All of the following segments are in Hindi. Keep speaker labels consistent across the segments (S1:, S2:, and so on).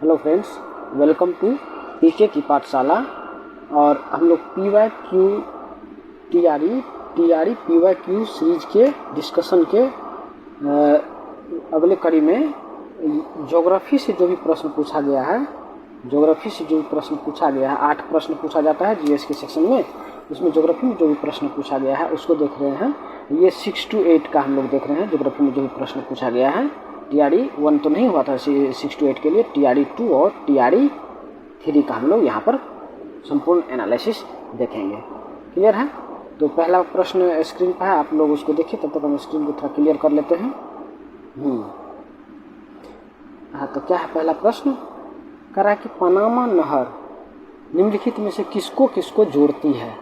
S1: हेलो फ्रेंड्स, वेलकम टू पीके की पाठशाला। और हम लोग PYQ टीआरई PYQ सीरीज के डिस्कशन के अगले कड़ी में ज्योग्राफी से जो भी प्रश्न पूछा गया है, 8 प्रश्न पूछा जाता है जीएस के सेक्शन में। उसमें ज्योग्राफी में जो भी प्रश्न पूछा गया है उसको देख रहे हैं। ये 6 to 8 का हम लोग देख रहे हैं। ज्योग्राफी में जो भी प्रश्न पूछा गया है, टीआरई 1 तो नहीं हुआ था 6 to 8 के लिए, टीआरई 2 और टीआरई 3 का हम लोग यहाँ पर संपूर्ण एनालिसिस देखेंगे। क्लियर है? तो पहला प्रश्न स्क्रीन पर है, आप लोग उसको देखिए। तब तक हम स्क्रीन को थोड़ा क्लियर कर लेते हैं। हाँ, तो क्या है पहला प्रश्न? कह रहा है कि पनामा नहर निम्नलिखित में से किसको किसको जोड़ती है?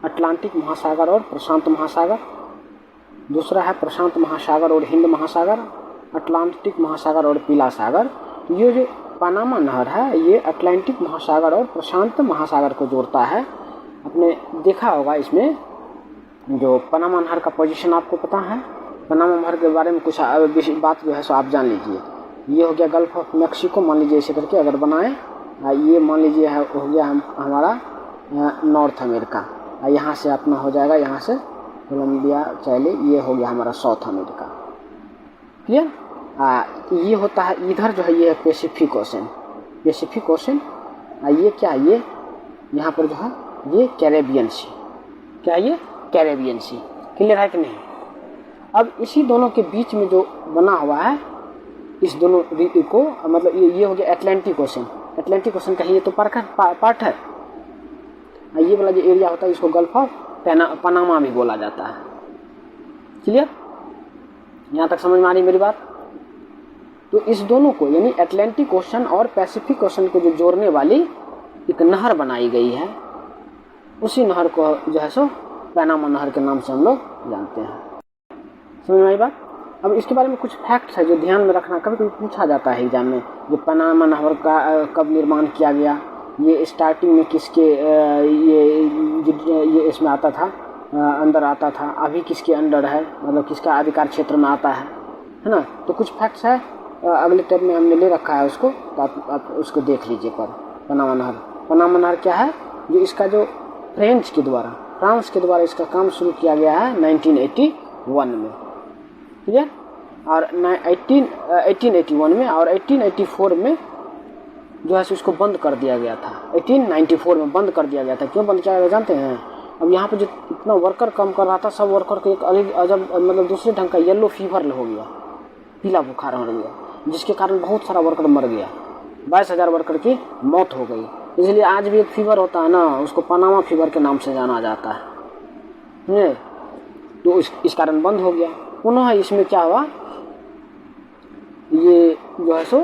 S1: अटलांटिक महासागर और प्रशांत महासागर। दूसरा है प्रशांत महासागर और हिंद महासागर, अटलांटिक महासागर और पीला सागर। तो ये जो पनामा नहर है ये अटलांटिक महासागर और प्रशांत महासागर को जोड़ता है। आपने देखा होगा इसमें जो पनामा नहर का पोजीशन आपको पता है। पनामा नहर के बारे में कुछ बात जो है सो आप जान लीजिए। ये हो गया गल्फ ऑफ मैक्सिको, मान लीजिए इसे करके अगर बनाए। ये मान लीजिए हो गया हमारा नॉर्थ अमेरिका। यहाँ से अपना हो जाएगा, यहाँ से कोलंबिया चले, ये हो गया हमारा साउथ अमेरिका। क्लियर? ये होता है इधर जो है ये है पैसिफिक ओशन। ये क्या है? ये यहाँ पर जो है ये कैरेबियन सी। क्या ये? Caribbean sea. क्लियर है कि नहीं? अब इसी दोनों के बीच में जो बना हुआ है, इस दोनों को मतलब ये हो गया अटलांटिक ओशन का ही ये तो पार्ट है। ये वाला जो एरिया होता है इसको गल्फ ऑफ पनामा भी बोला जाता है। क्लियर? यहाँ तक समझ में आ रही मेरी बात? तो इस दोनों को यानी अटलांटिक ओशन और पैसिफिक ओशन को जो जोड़ने वाली एक नहर बनाई गई है, उसी नहर को जो है सो पनामा नहर के नाम से हम लोग जानते हैं। समझ में आई बात? अब इसके बारे में कुछ फैक्ट्स है जो ध्यान में रखना, कभी कभी पूछा जाता है एग्जाम में। जो पनामा नहर का कब निर्माण किया गया, ये स्टार्टिंग में किसके ये इसमें आता था, अंदर आता था, अभी किसके अंडर है, मतलब किसका अधिकार क्षेत्र में आता है ना? तो कुछ फैक्ट्स है अगले टर्म में हमने ले रखा है उसको, तो आप उसको देख लीजिए। पर पनामा नहर क्या है? जो इसका जो फ्रांस के द्वारा इसका काम शुरू किया गया है 1981 में। ठीक है? और 1881 में और 1884 में जो है इसको बंद कर दिया गया था। 1894 में बंद कर दिया गया था। क्यों बंद किया गया जानते हैं? अब यहाँ पे जो इतना वर्कर काम कर रहा था, सब वर्कर को एक अजब मतलब दूसरे ढंग का येलो फीवर हो गया, पीला बुखार हो गया, जिसके कारण बहुत सारा वर्कर मर गया। 22,000 वर्कर की मौत हो गई। इसलिए आज भी एक फीवर होता है ना, उसको पनामा फीवर के नाम से जाना जाता है। तो इस कारण बंद हो गया। पुनः इसमें क्या हुआ, ये जो है सो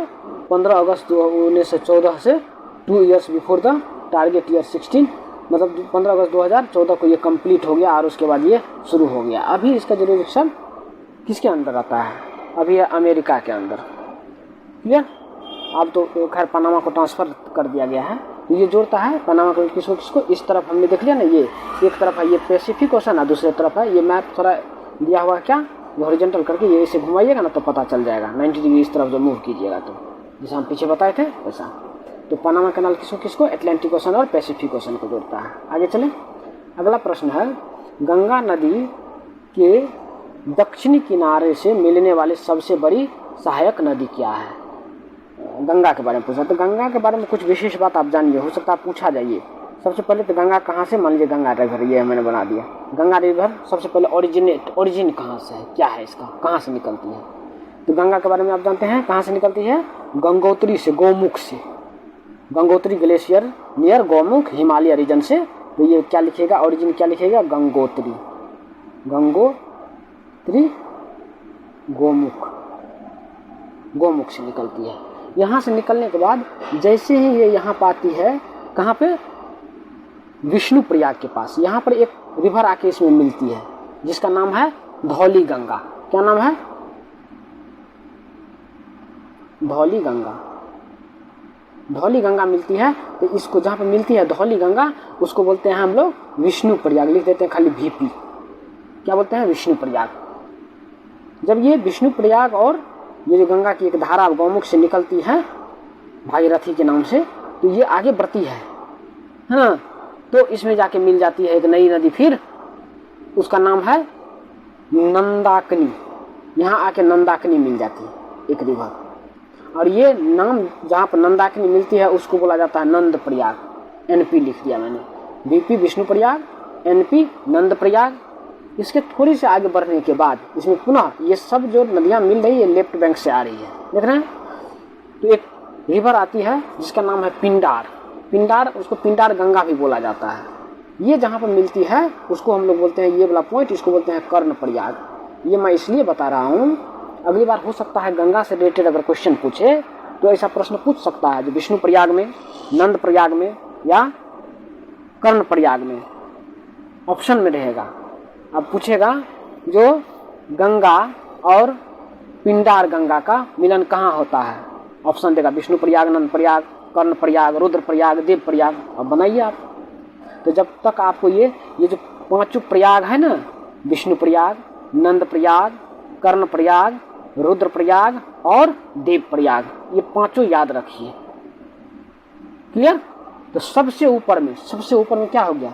S1: 15 अगस्त 1914 से 2 years before the target year 16, मतलब 15 अगस्त 2014 को ये कंप्लीट हो गया और उसके बाद ये शुरू हो गया। अभी इसका जुरिडिक्शन किसके अंदर आता है? अभी है अमेरिका के अंदर। क्लियर? अब तो खैर पनामा को ट्रांसफ़र कर दिया गया है। तो ये जोड़ता है पनामा को किसको इस तरफ हमने देख लिया ना, ये एक तरफ है ये पैसिफिक ओशन है, दूसरी तरफ है ये मैप थोड़ा दिया हुआ है क्या, हॉरिजॉन्टल करके ये इसे घुमाइएगा ना तो पता चल जाएगा। 90 डिग्री इस तरफ जो मूव कीजिएगा तो जैसे हम पीछे बताए थे वैसा। तो पनामा कैनाल किसको अटलांटिक ओशन और पैसिफिक ओशन को जोड़ता है। आगे चलें। अगला प्रश्न है, गंगा नदी के दक्षिणी किनारे से मिलने वाली सबसे बड़ी सहायक नदी क्या है? गंगा के बारे में पूछा। तो गंगा के बारे में कुछ विशेष बात आप जानिए, हो सकता है पूछा जाइए। सबसे पहले तो गंगा कहाँ से, मान लीजिए गंगा रिवर, ये मैंने बना दिया गंगा रिवर। सबसे पहले ओरिजिन कहाँ से है, क्या है इसका, कहाँ से निकलती है? तो गंगा के बारे में आप जानते हैं कहाँ से निकलती है? गंगोत्री से, गोमुख से। Gangotri glacier near Gomukh, Himalaya region से। तो ये क्या लिखेगा, ओरिजिन क्या लिखेगा? गंगोत्री गोमुख से निकलती है। यहाँ से निकलने के बाद जैसे ही ये यहाँ पर आती है, कहाँ पे? विष्णु प्रयाग के पास। यहाँ पर एक रिवर आके इसमें मिलती है जिसका नाम है धौली गंगा। क्या नाम है? धौली गंगा मिलती है। तो इसको जहाँ पे मिलती है धौली गंगा, उसको बोलते हैं हम लोग विष्णु प्रयाग। लिख देते हैं खाली VP। क्या बोलते हैं? विष्णु प्रयाग। जब ये विष्णु प्रयाग और ये जो गंगा की एक धारा गौमुख से निकलती है, भागीरथी के नाम से, तो ये आगे बढ़ती है ना, तो इसमें जाके मिल जाती है एक नई नदी, फिर उसका नाम है नंदाकिनी। यहाँ आके नंदाकिनी मिल जाती है एक रिवर, और ये नाम जहाँ पर नंदाकिनी मिलती है उसको बोला जाता है नंद प्रयाग। एनपी लिख दिया मैंने, बीपी विष्णु प्रयाग, एनपी नंद प्रयाग। इसके थोड़ी से आगे बढ़ने के बाद इसमें पुनः ये सब जो नदियाँ मिल रही है लेफ्ट बैंक से आ रही है, देख रहे हैं। तो एक रिवर आती है जिसका नाम है पिंडार। पिंडार, उसको पिंडार गंगा भी बोला जाता है। ये जहाँ पर मिलती है उसको हम लोग बोलते हैं, ये वाला पॉइंट इसको बोलते हैं कर्ण प्रयाग। ये मैं इसलिए बता रहा हूँ, अगली बार हो सकता है गंगा से रिलेटेड अगर क्वेश्चन पूछे तो ऐसा प्रश्न पूछ सकता है, जो विष्णु प्रयाग में, नंद प्रयाग में या कर्ण प्रयाग में ऑप्शन में रहेगा। अब पूछेगा जो गंगा और पिंडार गंगा का मिलन कहाँ होता है, ऑप्शन देगा विष्णु प्रयाग, नंद प्रयाग, कर्ण प्रयाग, रुद्र प्रयाग, देव प्रयाग। अब बनाइए आप। तो जब तक आपको ये जो पांचों प्रयाग है ना, विष्णु प्रयाग, नंद प्रयाग, कर्ण प्रयाग, रुद्र प्रयाग और देव प्रयाग, ये पांचों याद रखिए। क्लियर? तो सबसे ऊपर में क्या हो गया,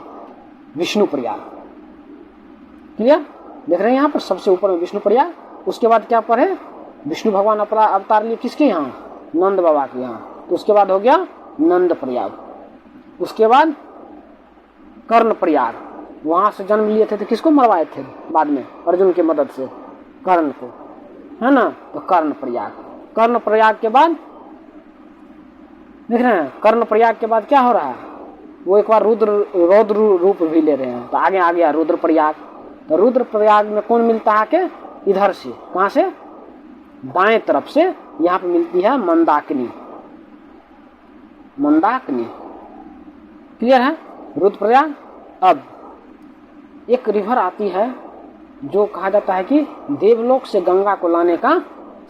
S1: विष्णु प्रयाग। क्लियर? देख रहे हैं यहाँ पर सबसे ऊपर में विष्णु प्रयाग। उसके बाद क्या पर है, विष्णु भगवान अपना अवतार लिए किसके यहाँ, नंद बाबा के यहाँ। तो उसके बाद हो गया नंद प्रयाग। उसके बाद कर्ण प्रयाग, वहां से जन्म लिए थे तो किसको मरवाए थे बाद में, अर्जुन की मदद से, कर्ण को, है ना। तो कर्ण प्रयाग। कर्ण प्रयाग के बाद देख रहे हैं, कर्ण प्रयाग के बाद क्या हो रहा है, वो एक बार रौद्र रूप भी ले रहे हैं। तो आगे आ गया रुद्र प्रयाग। तो रुद्र प्रयाग में कौन मिलता है के, इधर से, कहां से, बाएं तरफ से यहाँ पे मिलती है मंदाकिनी। मंदाकिनी क्लियर है, रुद्र प्रयाग। अब एक रिवर आती है जो कहा जाता है कि देवलोक से गंगा को लाने का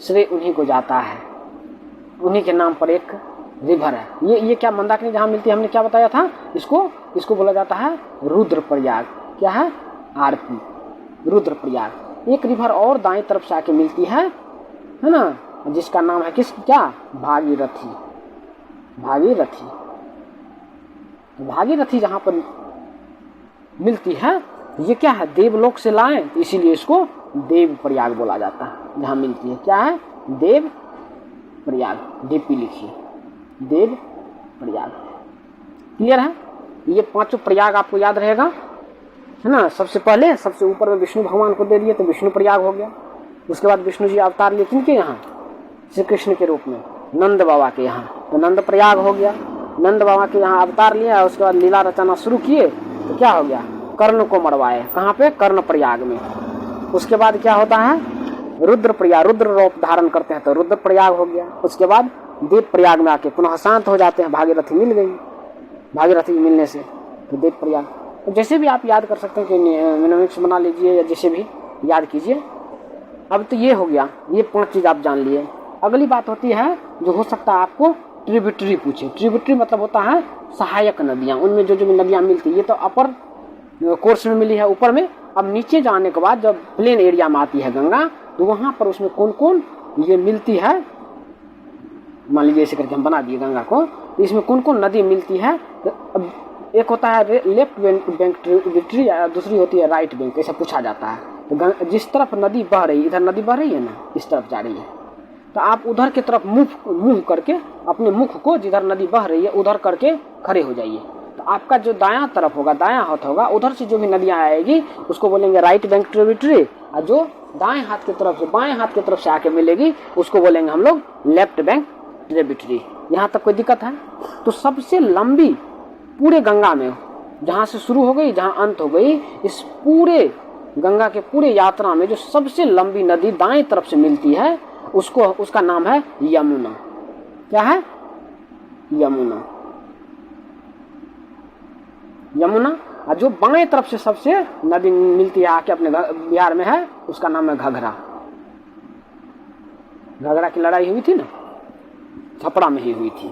S1: श्रेय उन्हीं को जाता है, उन्हीं के नाम पर एक रिवर है। ये क्या मंदाकिनी जहाँ मिलती है, हमने क्या बताया था, इसको बोला जाता है रुद्र प्रयाग। क्या है, आरती, रुद्र प्रयाग। एक रिवर और दाएं तरफ से आके मिलती है ना, जिसका नाम है क्या, भागीरथी। भागीरथी, भागीरथी जहाँ पर मिलती है, ये क्या है, देवलोक से लाए, तो इसीलिए इसको देव प्रयाग बोला जाता है। जहाँ मिलती है क्या है, देव प्रयाग। डीपी लिखिए, देव प्रयाग। क्लियर है? ये पांचों प्रयाग आपको याद रहेगा, है ना। सबसे पहले सबसे ऊपर में विष्णु भगवान को दे दिए तो विष्णु प्रयाग हो गया। उसके बाद विष्णु जी अवतार लिए किनके यहाँ, श्री कृष्ण के रूप में, नंद बाबा के यहाँ, तो नंद प्रयाग हो गया। नंद बाबा के यहाँ अवतार लिया, उसके बाद लीला रचना शुरू किए, तो क्या हो गया, कर्ण को मरवाए। कहाँ पे, कर्ण प्रयाग में। उसके बाद क्या होता है, रुद्र प्रयाग, रुद्र रूप धारण करते हैं तो रुद्र प्रयाग हो गया। उसके बाद देव प्रयाग में आके पुनः शांत हो जाते हैं, भागीरथी मिल गई। भागीरथी मिलने से तो देव प्रयाग, तो जैसे भी आप याद कर सकते हैं कि मिनोमिक्स बना लीजिए या जैसे भी याद कीजिए। अब तो ये हो गया, ये 5 चीज आप जान लिए। अगली बात होती है जो हो सकता है आपको ट्रिब्यूटरी पूछे। ट्रिब्यूटरी मतलब होता है सहायक नदियाँ, उनमें जो जो नदियाँ मिलती है। ये तो अपर कोर्स में मिली है ऊपर में। अब नीचे जाने के बाद जब प्लेन एरिया में आती है गंगा, तो वहाँ पर उसमें कौन कौन ये मिलती है, मान लीजिए ऐसे करके हम बना दिए गंगा को, तो इसमें कौन कौन नदी मिलती है। तो अब एक होता है लेफ्ट बैंक ट्रिब्यूटरी, दूसरी होती है राइट बैंक, ऐसा पूछा जाता है। तो जिस तरफ नदी बह रही है, इधर नदी बह रही है ना, इस तरफ जा रही है, तो आप उधर की तरफ मुंह करके अपने मुख को जिधर नदी बह रही है उधर करके खड़े हो जाइए। तो आपका जो दायां तरफ होगा, दायां हाथ होगा, उधर से जो भी नदियां आएगी उसको बोलेंगे राइट बैंक ट्रिब्यूटरी, और जो दाएं हाथ की तरफ से, बाएं हाथ की तरफ से आके मिलेगी उसको बोलेंगे हम लोग लेफ्ट बैंक ट्रिब्यूटरी। यहाँ तक कोई दिक्कत है? तो सबसे लंबी पूरे गंगा में, जहाँ से शुरू हो गई जहाँ अंत हो गई, इस पूरे गंगा के पूरे यात्रा में जो सबसे लंबी नदी दाएं तरफ से मिलती है उसका नाम है यमुना। क्या है? यमुना। यमुना। और जो बाएं तरफ से सबसे नदी मिलती है आके अपने बिहार में है, उसका नाम है घघरा। घघरा की लड़ाई हुई थी ना, छपरा में ही हुई थी,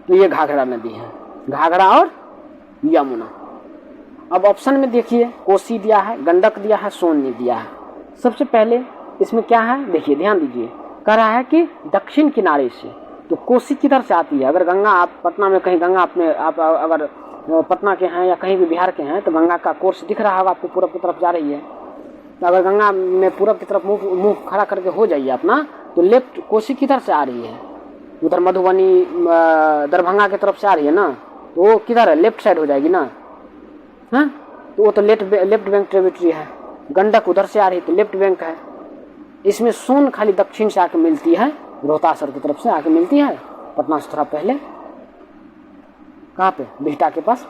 S1: तो ये घाघरा नदी है। घाघरा और यमुना। अब ऑप्शन में देखिए, कोसी दिया है, गंडक दिया है, सोन दिया है। सबसे पहले इसमें क्या है देखिए, ध्यान दीजिए, कह रहा है कि दक्षिण किनारे से, तो कोसी किधर से आती है? अगर गंगा, आप पटना में कहीं गंगा अपने आप अगर पटना के हैं या कहीं भी बिहार के हैं तो गंगा का कोर्स दिख रहा होगा आपको, पूरब की तरफ जा रही है। तो अगर गंगा में पूरब की तरफ मुंह खड़ा करके हो जाइए अपना, तो लेफ्ट कोसी किधर से आ रही है? उधर मधुबनी दरभंगा की तरफ से आ रही है ना, तो वो किधर है? लेफ्ट साइड हो जाएगी ना, हाँ। तो वो तो लेफ्ट बैंक ट्रिब्यूटरी है। गंडक उधर से आ रही है तो लेफ्ट बैंक है। इसमें सोन खाली दक्षिण से आके मिलती है, रोहतासर की तरफ से आके मिलती है, पटना से थोड़ा पहले। कहाँ पे? बिहटा के पास।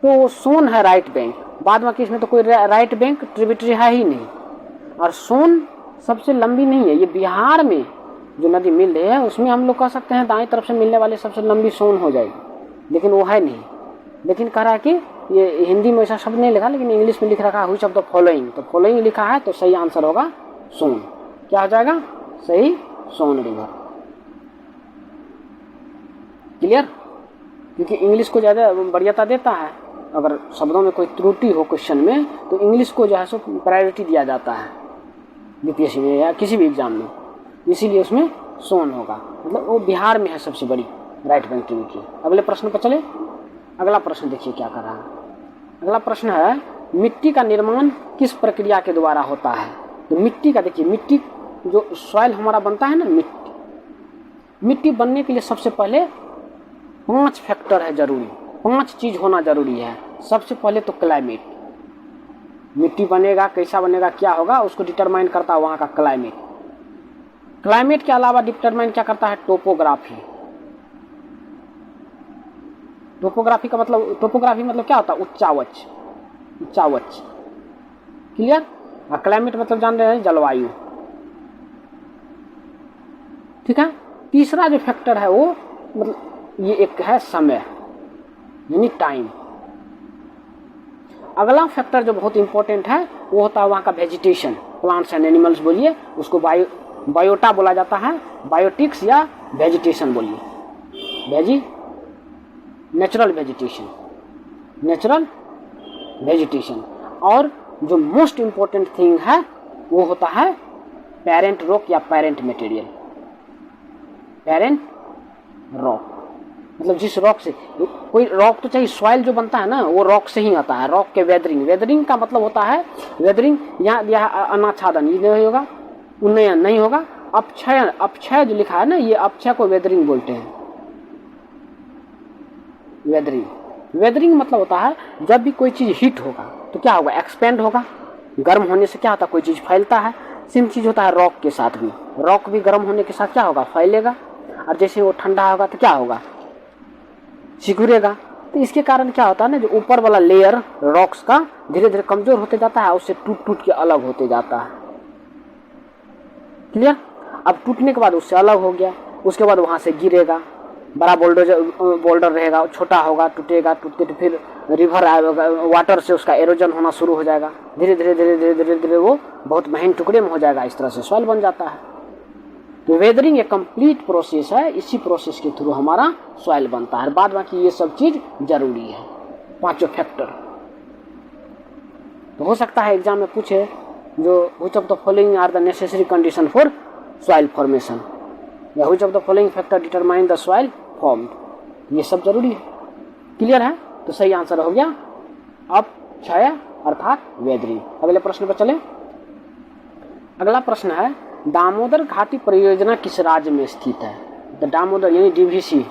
S1: तो सोन है राइट बैंक, बाद में इसमें तो कोई राइट बैंक ट्रिब्यूटरी है ही नहीं। और सोन सबसे लंबी नहीं है, ये बिहार में जो नदी मिल रही है उसमें हम लोग कह सकते हैं दाएं तरफ से मिलने वाली सबसे लंबी सोन हो जाएगी, लेकिन वो है नहीं। लेकिन कह रहा है कि ये हिंदी में ऐसा शब्द नहीं लिखा, लेकिन इंग्लिश में लिख रखा है व्हिच ऑफ द फॉलोइंग, तो फॉलोइंग लिखा है, तो सही आंसर होगा सोन। क्या हो जाएगा? सही, सोन रिवर। क्लियर? क्योंकि इंग्लिश को ज़्यादा वरीयता देता है। अगर शब्दों में कोई त्रुटि हो क्वेश्चन में तो इंग्लिश को जो है सो प्रायोरिटी दिया जाता है यूपीएससी में या किसी भी एग्जाम में, इसीलिए उसमें सोन होगा। मतलब वो बिहार में है सबसे बड़ी राइट बैंक ट्रिब्यूटरी। अगले प्रश्न पर चले। अगला प्रश्न देखिए क्या कर रहा है। अगला प्रश्न है, मिट्टी का निर्माण किस प्रक्रिया के द्वारा होता है? तो मिट्टी का देखिए, मिट्टी जो सॉइल हमारा बनता है ना, मिट्टी बनने के लिए सबसे पहले 5 फैक्टर है जरूरी, 5 चीज होना जरूरी है। सबसे पहले तो क्लाइमेट, मिट्टी बनेगा कैसा बनेगा क्या होगा उसको डिटरमाइन करता है वहाँ का क्लाइमेट। क्लाइमेट के अलावा डिटरमाइन क्या करता है? टोपोग्राफी। टोपोग्राफी मतलब क्या होता है? उच्चावच। क्लियर? और क्लाइमेट मतलब जान रहे हैं, जलवायु। ठीक है। तीसरा जो फैक्टर है वो मतलब ये एक है समय, यानी टाइम। अगला फैक्टर जो बहुत इंपॉर्टेंट है वो होता है वहाँ का वेजिटेशन, प्लांट्स एंड एनिमल्स बोलिए, उसको बायोटा बोला जाता है, बायोटिक्स या वेजिटेशन बोलिए, नेचुरल वेजिटेशन। और जो मोस्ट इंपॉर्टेंट थिंग है वो होता है पेरेंट रॉक या पेरेंट मटेरियल। पेरेंट रॉक मतलब जिस रॉक से, कोई रॉक तो चाहिए, सॉइल जो बनता है ना वो रॉक से ही आता है। रॉक के वेदरिंग का मतलब होता है, वेदरिंग यहाँ अनाच्छादन, ये नहीं होगा, उन्नयन नहीं होगा। अपक्षय जो लिखा है ना, ये अपक्षय को वेदरिंग बोलते हैं। वेदरिंग मतलब होता है जब भी कोई चीज हीट होगा तो क्या होगा? एक्सपेंड होगा। गर्म होने से क्या होता है? कोई चीज फैलता है। सेम चीज होता है रॉक के साथ भी। रॉक भी गर्म होने के साथ क्या होगा? फैलेगा। और जैसे वो ठंडा होगा तो क्या होगा? सिकुड़ेगा। तो इसके कारण क्या होता है ना, जो ऊपर वाला लेयर रॉक्स का धीरे धीरे कमजोर होते जाता है, उससे टूट के अलग होते जाता है। क्लियर? अब टूटने के बाद उससे अलग हो गया, उसके बाद वहां से गिरेगा, बड़ा बोल्डर रहेगा, छोटा होगा, टूटेगा, टूटते तो फिर रिवर आएगा, वाटर से उसका एरोजन होना शुरू हो जाएगा। धीरे धीरे वो बहुत महीन टुकड़े में हो जाएगा। इस तरह से सॉइल बन जाता है। तो वेदरिंग एक कंप्लीट प्रोसेस है, इसी प्रोसेस के थ्रू हमारा सॉइल बनता है। बाद बाकी ये सब चीज जरूरी है, 5 फैक्टर। तो हो सकता है एग्जाम में पूछे जो which of the following are the necessary condition for soil formation, या which of the following factor determine the soil formed, ये सब जरूरी है। क्लियर है? तो सही आंसर हो गया अपक्षय अर्थात वेदरिंग। अगले प्रश्न पर चले। अगला प्रश्न है, दामोदर घाटी परियोजना किस राज्य में स्थित है? द दामोदर यानी डीवीसी,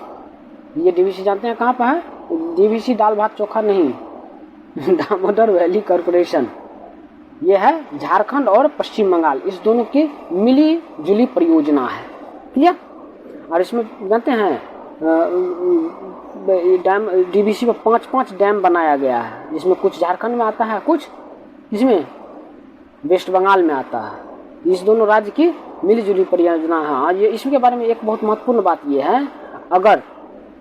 S1: ये डीवीसी जानते हैं कहाँ पर है? डीवीसी दाल भात चोखा नहीं, दामोदर वैली कॉर्पोरेशन, ये है झारखंड और पश्चिम बंगाल, इस दोनों की मिली जुली परियोजना है। क्लियर? और इसमें जानते हैं डैम, डीवीसी में 5 डैम बनाया गया है, जिसमें कुछ झारखंड में आता है, कुछ इसमें वेस्ट बंगाल में आता है। इस दोनों राज्य की मिलीजुली परियोजना है। आज ये इसके बारे में एक बहुत महत्वपूर्ण बात यह है, अगर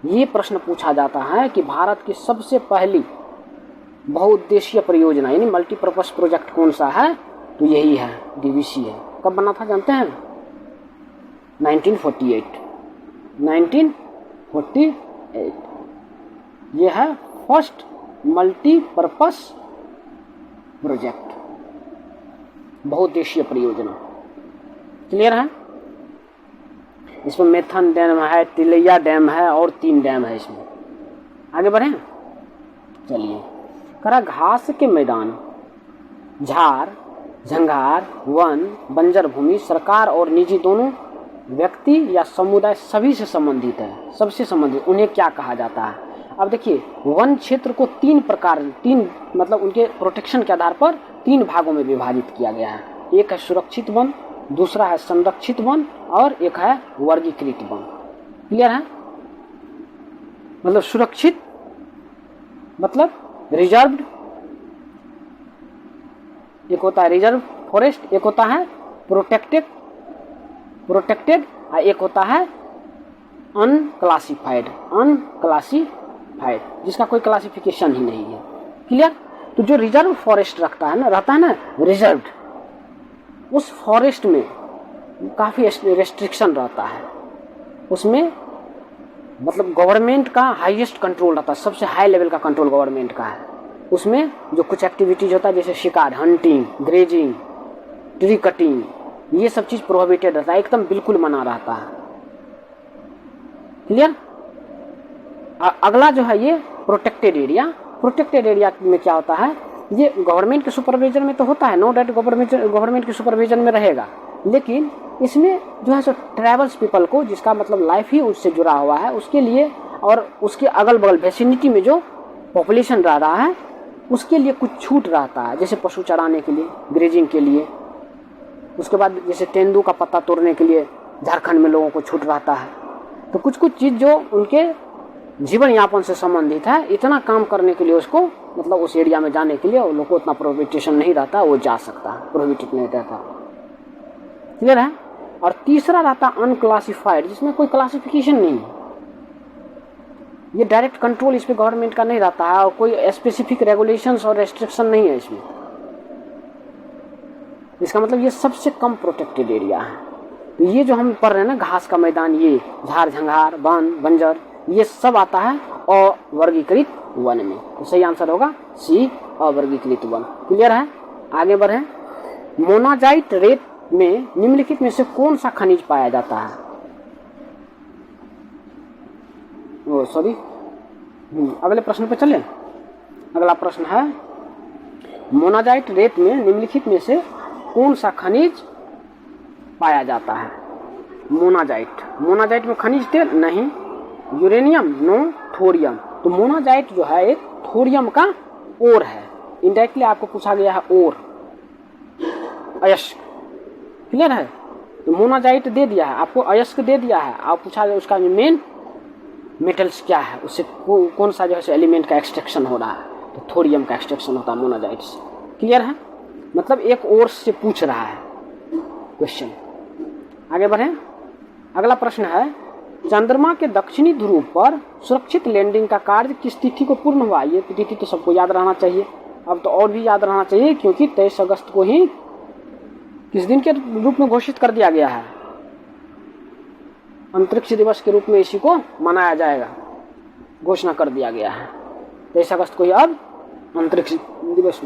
S1: ये प्रश्न पूछा जाता है कि भारत की सबसे पहली बहुउद्देशीय परियोजना यानी मल्टीपर्पज प्रोजेक्ट कौन सा है, तो यही है, डीवीसी है। कब बना था जानते हैं? 1948। ये है फर्स्ट मल्टीपर्पज प्रोजेक्ट, बहुउद्देशीय परियोजना। क्लियर है? इसमें मेथन डैम है, तिलैया डैम है और 3 डैम है इसमें। आगे बढ़ें, चलिए। करा घास के मैदान, झाड़ झंगार, वन, बंजर भूमि सरकार और निजी दोनों व्यक्ति या समुदाय सभी से संबंधित है, सबसे संबंधित, उन्हें क्या कहा जाता है? अब देखिए, वन क्षेत्र को 3 मतलब उनके प्रोटेक्शन के आधार पर 3 भागों में विभाजित किया गया है। एक है सुरक्षित वन, दूसरा है संरक्षित वन और एक है वर्गीकृत वन। क्लियर है? मतलब सुरक्षित मतलब रिजर्व्ड, एक होता है रिजर्व फॉरेस्ट, एक होता है प्रोटेक्टेड और एक होता है अनक्लासिफाइड, जिसका कोई क्लासिफिकेशन ही नहीं है। क्लियर? तो जो रिजर्व फॉरेस्ट रहता है ना रिजर्व्ड, उस फॉरेस्ट में काफ़ी रेस्ट्रिक्शन रहता है, उसमें मतलब गवर्नमेंट का हाईएस्ट कंट्रोल रहता है, सबसे हाई लेवल का कंट्रोल गवर्नमेंट का है। उसमें जो कुछ एक्टिविटीज होता है जैसे शिकार, हंटिंग, ग्रेजिंग, ट्री कटिंग, ये सब चीज़ प्रोहिबिटेड रहता है, एकदम बिल्कुल मना रहता है। क्लियर? अगला जो है ये प्रोटेक्टेड एरिया में क्या होता है, ये गवर्नमेंट के सुपरविजन में तो होता है, नो डाउट गवर्नमेंट के सुपरविजन में रहेगा, लेकिन इसमें जो है सो ट्राइबल्स पीपल को, जिसका मतलब लाइफ ही उससे जुड़ा हुआ है, उसके लिए और उसके अगल बगल वेसिनिटी में जो पॉपुलेशन रह रहा है उसके लिए कुछ छूट रहता है, जैसे पशु चराने के लिए, ग्रेजिंग के लिए। उसके बाद जैसे तेंदू का पत्ता तोड़ने के लिए झारखंड में लोगों को छूट रहता है। तो कुछ चीज़ जो उनके जीवन यापन से संबंधित है, इतना काम करने के लिए उसको मतलब उस एरिया में जाने के लिए उन लोगों को उतना प्रोहिबिटेशन नहीं रहता, वो जा सकता है, प्रोहिबिटेड नहीं रहता। क्लियर है? और तीसरा रहता अनक्लासिफाइड, जिसमें कोई क्लासिफिकेशन नहीं है, ये डायरेक्ट कंट्रोल इस पे गवर्नमेंट का नहीं रहता है और कोई स्पेसिफिक रेगुलेशंस और रेस्ट्रिक्शन नहीं है इसमें। इसका मतलब ये सबसे कम प्रोटेक्टेड एरिया है। तो ये जो हम पढ़ रहे हैं ना, घास का मैदान, ये झाड़ झंगार, वन, बंजर, ये सब आता है अवर्गीकृत वन में। तो सही आंसर होगा सी, अवर्गीकृत वन। क्लियर है? आगे बढ़े। मोनाजाइट रेत में निम्नलिखित में से कौन सा खनिज पाया जाता है? अगले प्रश्न पे चले। अगला प्रश्न है, मोनाजाइट रेत में निम्नलिखित में से कौन सा खनिज पाया जाता है? मोनाजाइट में खनिज तेल नहीं, यूरेनियम नो, थोरियम। तो मोनाजाइट जो है एक थोरियम का ओर है, इंडायरेक्टली आपको पूछा गया है ओर, अयस्क। क्लियर है? तो मोनाजाइट दे दिया है आपको, अयस्क दे दिया है, आप पूछा गया उसका मेन मेटल्स क्या है, उससे कौन सा जो है एलिमेंट का एक्सट्रैक्शन हो रहा है, तो थोरियम का एक्सट्रैक्शन होता है मोनाजाइट से। क्लियर है? मतलब एक ओर से पूछ रहा है क्वेश्चन। आगे बढ़ें। अगला प्रश्न है, चंद्रमा के दक्षिणी ध्रुव पर सुरक्षित लैंडिंग का कार्य किस तिथि को पूर्ण हुआ? ये तिथि तो सबको याद रहना चाहिए, अब तो और भी याद रहना चाहिए, क्योंकि 23 अगस्त को ही किस दिन के रूप में घोषित कर दिया गया है, अंतरिक्ष दिवस के रूप में इसी को मनाया जाएगा, घोषणा कर दिया गया है। 23 अगस्त को ही अब अंतरिक्ष दिवस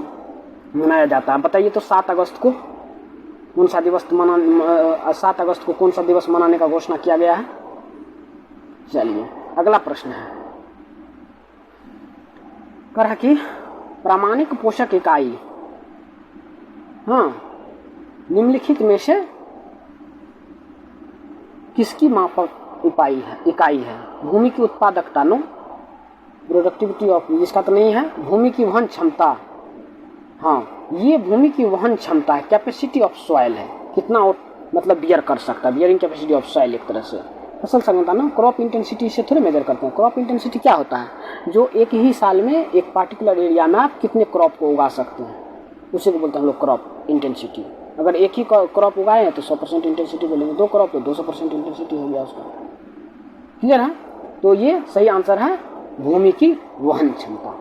S1: मनाया जाता है। बताइए तो 7 अगस्त को कौन सा दिवस 7 अगस्त को कौन सा दिवस मनाने का घोषणा किया गया है? चलिए अगला प्रश्न है, कह कि प्रामाणिक पोषक इकाई, निम्नलिखित में से किसकी मापक इकाई है? भूमि की उत्पादकता नो, प्रोडक्टिविटी ऑफ, इसका तो नहीं है। भूमि की वहन क्षमता, ये भूमि की वहन क्षमता है, कैपेसिटी ऑफ सॉइल है, कितना मतलब बियर कर सकता है, बियरिंग कैपेसिटी ऑफ सॉइल एक तरह से। फसल संतान, क्रॉप इंटेंसिटी से थोड़े मेजर करते हैं। क्रॉप इंटेंसिटी क्या होता है? जो एक ही साल में एक पार्टिकुलर एरिया में आप कितने क्रॉप को उगा सकते हैं, उसी को बोलते हैं हम लोग क्रॉप इंटेंसिटी। अगर एक ही क्रॉप उगाए हैं तो 100% इंटेंसिटी बोलेंगे, 2 क्रॉप तो 200% इंटेंसिटी हो गया उसका। क्लियर है? तो ये सही आंसर है भूमि की वहन क्षमता।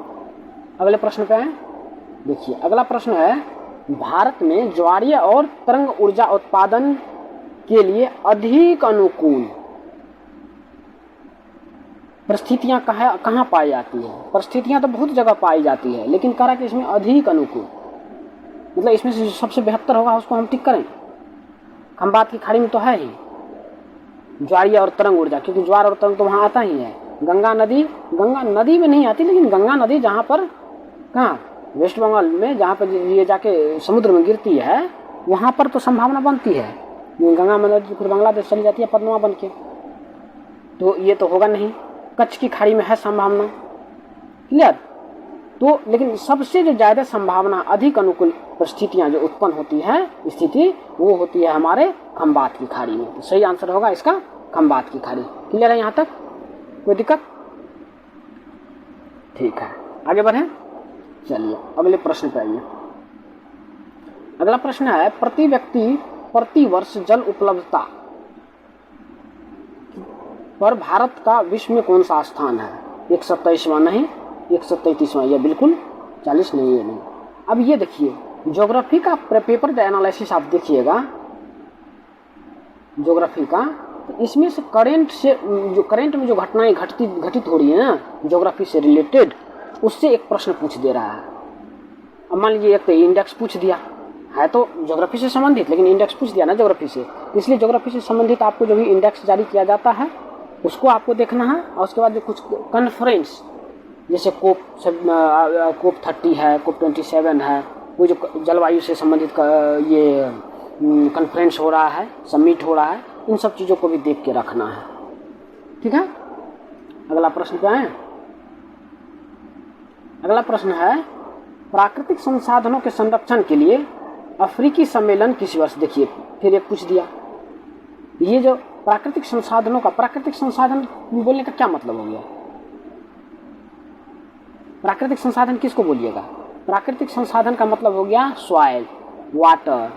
S1: अगले प्रश्न पे आए। देखिए अगला प्रश्न है, भारत में ज्वारीय और तरंग ऊर्जा उत्पादन के लिए अधिक अनुकूल परिस्थितियां कहाँ पाई जाती है? परिस्थितियां तो बहुत जगह पाई जाती है, लेकिन कह रहा कि इसमें अधिक अनुकूल मतलब इसमें से सबसे बेहतर होगा उसको हम टिक करें। खंबात की खाड़ी में तो है ही, ज्वारीय और तरंग ऊर्जा, क्योंकि ज्वार और तरंग तो वहाँ आता ही है। गंगा नदी में नहीं आती, लेकिन गंगा नदी जहाँ पर, कहाँ, वेस्ट बंगाल में जहाँ पर ये जाके समुद्र में गिरती है, वहाँ पर तो संभावना बनती है। गंगा नदी फिर बांग्लादेश चली जाती है पद्मा बन के, तो ये तो होगा नहीं। कच्छ की खाड़ी में है संभावना, क्लियर। तो लेकिन सबसे जो ज़्यादा संभावना, अधिक अनुकूल परिस्थितियाँ जो उत्पन्न होती है स्थिति, वो होती है हमारे खंबात की खाड़ी में। तो सही आंसर होगा इसका खंबात की खाड़ी। क्लियर है यहाँ तक, कोई दिक्कत? ठीक है, आगे बढ़ें। चलिए अगले प्रश्न पे आइए। अगला प्रश्न है, प्रति व्यक्ति प्रति वर्ष जल उपलब्धता पर भारत का विश्व में कौन सा स्थान है? 127वां नहीं, 133वां, यह बिल्कुल 40 नहीं, ये नहीं। अब ये देखिए, ज्योग्राफी का पेपर द एनालिसिस आप देखिएगा, ज्योग्राफी का, तो इसमें से करंट में जो घटनाएं घटित हो रही है ना ज्योग्राफी से रिलेटेड, उससे एक प्रश्न पूछ दे रहा है। अब मान लीजिए एक तो इंडेक्स पूछ दिया है, तो ज्योग्राफी से संबंधित, लेकिन इंडेक्स पूछ दिया ना ज्योग्राफी से, इसलिए ज्योग्राफी से संबंधित आपको जो भी इंडेक्स जारी किया जाता है उसको आपको देखना है। और उसके बाद जो कुछ कॉन्फ्रेंस, जैसे कोप 30 है, कोप 27 है, वो जो जलवायु से संबंधित ये कॉन्फ्रेंस हो रहा है, समिट हो रहा है, इन सब चीज़ों को भी देख के रखना है। ठीक है, अगला प्रश्न पे आए। अगला प्रश्न है, प्राकृतिक संसाधनों के संरक्षण के लिए अफ्रीकी सम्मेलन किस वर्ष? देखिए फिर एक पूछ दिया। ये जो प्राकृतिक संसाधनों का, प्राकृतिक संसाधन बोलने का क्या मतलब हो गया? प्राकृतिक संसाधन किसको बोलिएगा? प्राकृतिक संसाधन का मतलब हो गया सॉइल, वाटर,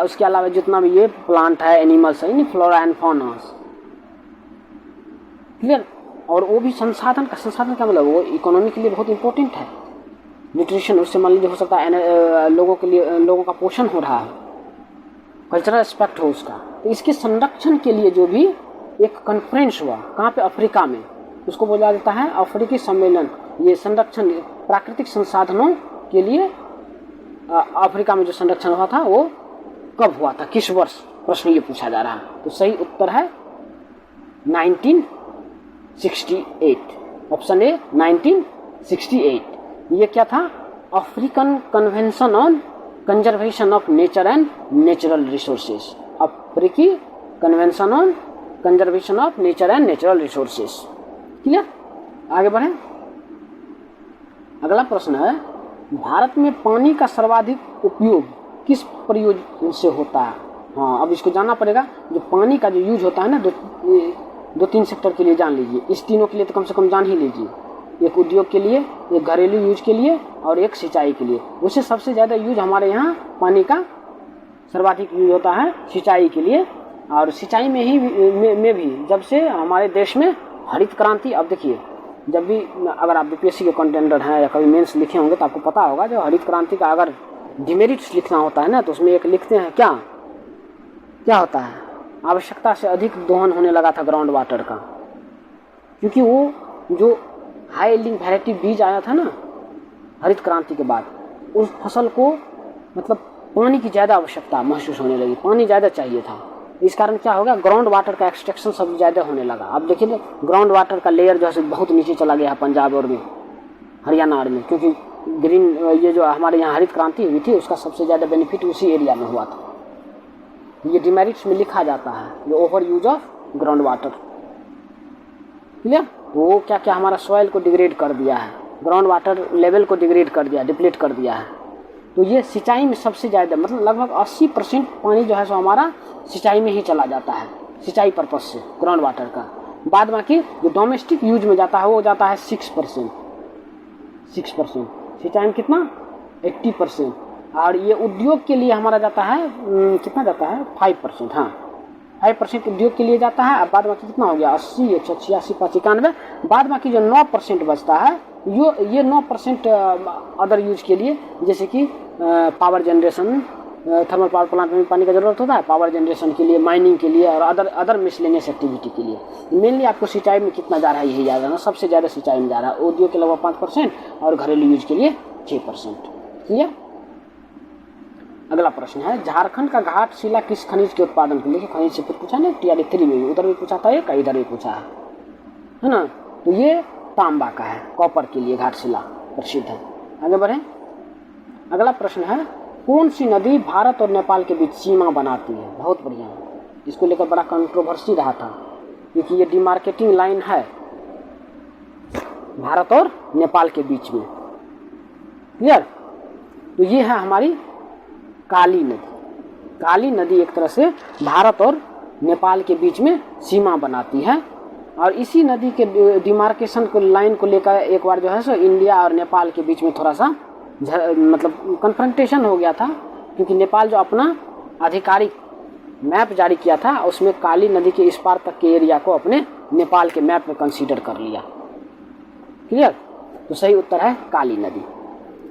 S1: उसके अलावा जितना भी ये प्लांट है, एनिमल्स है, फ्लोरा एंड फौना। क्लियर? और वो भी संसाधन का मतलब वो इकोनॉमी के लिए बहुत इंपॉर्टेंट है। न्यूट्रिशन, उससे मान लीजिए हो सकता है लोगों के लिए, लोगों का पोषण हो रहा है, कल्चरल एस्पेक्ट हो उसका। तो इसके संरक्षण के लिए जो भी एक कॉन्फ्रेंस हुआ, कहाँ पे? अफ्रीका में, उसको बोला जाता है अफ्रीकी सम्मेलन। ये संरक्षण प्राकृतिक संसाधनों के लिए अफ्रीका में जो संरक्षण हुआ था वो कब हुआ था, किस वर्ष? प्रश्न ये पूछा जा रहा है। तो सही उत्तर है 1968, ऑप्शन ए 1968। ये क्या था? African convention on conservation of nature and natural resources. अफ्रीकी convention on conservation of nature and natural resources. Clear? आगे बढ़ें। अगला प्रश्न है, भारत में पानी का सर्वाधिक उपयोग किस प्रयोग से होता है? हाँ, अब इसको जानना पड़ेगा। जो पानी का जो यूज होता है ना, दो तीन सेक्टर के लिए जान लीजिए। इस तीनों के लिए तो कम से कम जान ही लीजिए। एक उद्योग के लिए, एक घरेलू यूज के लिए, और एक सिंचाई के लिए। उससे सबसे ज़्यादा यूज हमारे यहाँ पानी का सर्वाधिक यूज होता है सिंचाई के लिए। और सिंचाई में भी जब से हमारे देश में हरित क्रांति, अब देखिए, जब भी अगर आप बीपीएससी के कंटेंडर हैं या कभी मेंस लिखे होंगे तो आपको पता होगा, जो हरित क्रांति का अगर डिमेरिट्स लिखना होता है ना, तो उसमें एक लिखते हैं क्या होता है? आवश्यकता से अधिक दोहन होने लगा था ग्राउंड वाटर का, क्योंकि वो जो हाई यील्डिंग वैरायटी बीज आया था ना हरित क्रांति के बाद, उस फसल को मतलब पानी की ज़्यादा आवश्यकता महसूस होने लगी, पानी ज़्यादा चाहिए था। इस कारण क्या हो गया? ग्राउंड वाटर का एक्सट्रैक्शन सब ज़्यादा होने लगा। अब देखिए, ग्राउंड वाटर का लेयर जो है बहुत नीचे चला गया है पंजाब और में, हरियाणा और में, क्योंकि ग्रीन, ये जो हमारे यहाँ हरित क्रांति हुई थी, उसका सबसे ज़्यादा बेनिफिट उसी एरिया में हुआ था। ये डिमेरिट्स में लिखा जाता है, जो over use of ground water. Clear? वो क्या क्या हमारा सॉइल को डिग्रेड कर दिया है, ग्राउंड वाटर लेवल को डिग्रेड कर दिया, डिप्लीट कर दिया है। तो ये सिंचाई में सबसे ज़्यादा, मतलब लगभग 80% पानी जो है सो हमारा सिंचाई में ही चला जाता है, सिंचाई पर्पज से ग्राउंड वाटर का। बाद बाकी जो डोमेस्टिक यूज में जाता है वो जाता है 6%। सिंचाई में कितना? 80%। और ये उद्योग के लिए हमारा जाता है कितना जाता है? 5%। हाँ, 5% उद्योग के लिए जाता है। अब बाद बाकी कितना हो गया? 80, 186, 95। बाद बाकी जो 9% बचता है, ये 9% अदर यूज के लिए, जैसे कि power generation, thermal power plant में पानी का जरूरत होता है, पावर जनरेशन के लिए, माइनिंग के लिए, और अदर मिसलेनियस एक्टिविटी के लिए। मेनली आपको सिंचाई में कितना जा रहा है यही याद रखना, सबसे ज़्यादा सिंचाई में जा रहा है। उद्योग के लगभग 5% और घरेलू यूज के लिए 6%। क्लियर? अगला प्रश्न है, झारखंड का घाटशिला किस खनिज के उत्पादन के लिए? खनिज से फिर पूछा ना, टीआरडी 3 में उधर भी पूछा था एक, इधर भी पूछा है ना। तो ये तांबा का है, कॉपर के लिए घाटशिला प्रसिद्ध है। आगे बढ़े, अगला प्रश्न है, कौन सी नदी भारत और नेपाल के बीच सीमा बनाती है? बहुत बढ़िया, इसको लेकर बड़ा कंट्रोवर्सी रहा था, क्योंकि ये डिमार्केटिंग लाइन है भारत और नेपाल के बीच में। क्लियर? तो ये है हमारी काली नदी। काली नदी एक तरह से भारत और नेपाल के बीच में सीमा बनाती है, और इसी नदी के डिमार्केशन को लाइन को लेकर एक बार जो है सो इंडिया और नेपाल के बीच में थोड़ा सा मतलब कन्फ्रंटेशन हो गया था, क्योंकि नेपाल जो अपना आधिकारिक मैप जारी किया था उसमें काली नदी के इस पार तक के एरिया को अपने नेपाल के मैप में कंसीडर कर लिया। क्लियर? तो सही उत्तर है काली नदी।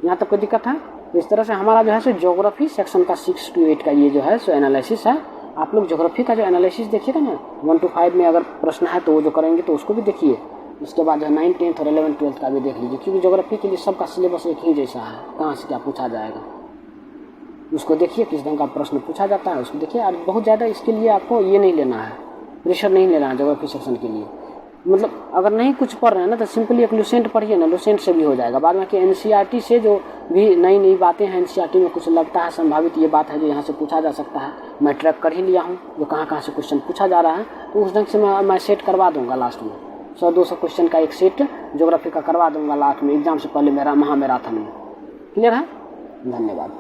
S1: यहाँ तक कोई दिक्कत है? इस तरह से हमारा जो है सो ज्योग्राफी सेक्शन का 6 to 8 का ये जो है सो एनालिसिस है। आप लोग ज्योग्राफी का जो एनालिसिस देखिएगा ना, 1 to 5 में अगर प्रश्न है तो वो जो करेंगे तो उसको भी देखिए। उसके बाद जो है 9th 10th और 11th 12th का भी देख लीजिए, क्योंकि ज्योग्राफी के लिए सबका सिलेबस एक ही जैसा है, कहाँ से क्या पूछा जाएगा उसको देखिए, किस ढंग का प्रश्न पूछा जाता है उसको देखिए। और बहुत ज़्यादा इसके लिए आपको ये नहीं लेना है, प्रेशर नहीं लेना है ज्योग्राफी सेक्शन के लिए। मतलब अगर नहीं कुछ पढ़ रहे हैं ना तो सिंपली एक लुसेंट पढ़िए ना, लुसेंट से भी हो जाएगा। बाद में कि एनसीईआरटी से जो भी नई नई बातें हैं, एनसीईआरटी में कुछ लगता है संभावित ये बात है जो यहाँ से पूछा जा सकता है, मैं ट्रैक कर ही लिया हूँ जो कहाँ कहाँ से क्वेश्चन पूछा जा रहा है, तो उस ढंग से मैं सेट करवा दूंगा लास्ट में। 100-200 क्वेश्चन का एक सेट ज्योग्राफी का करवा दूंगा लास्ट में, एग्जाम से पहले मेरा महामैराथन में। क्लियर है? धन्यवाद।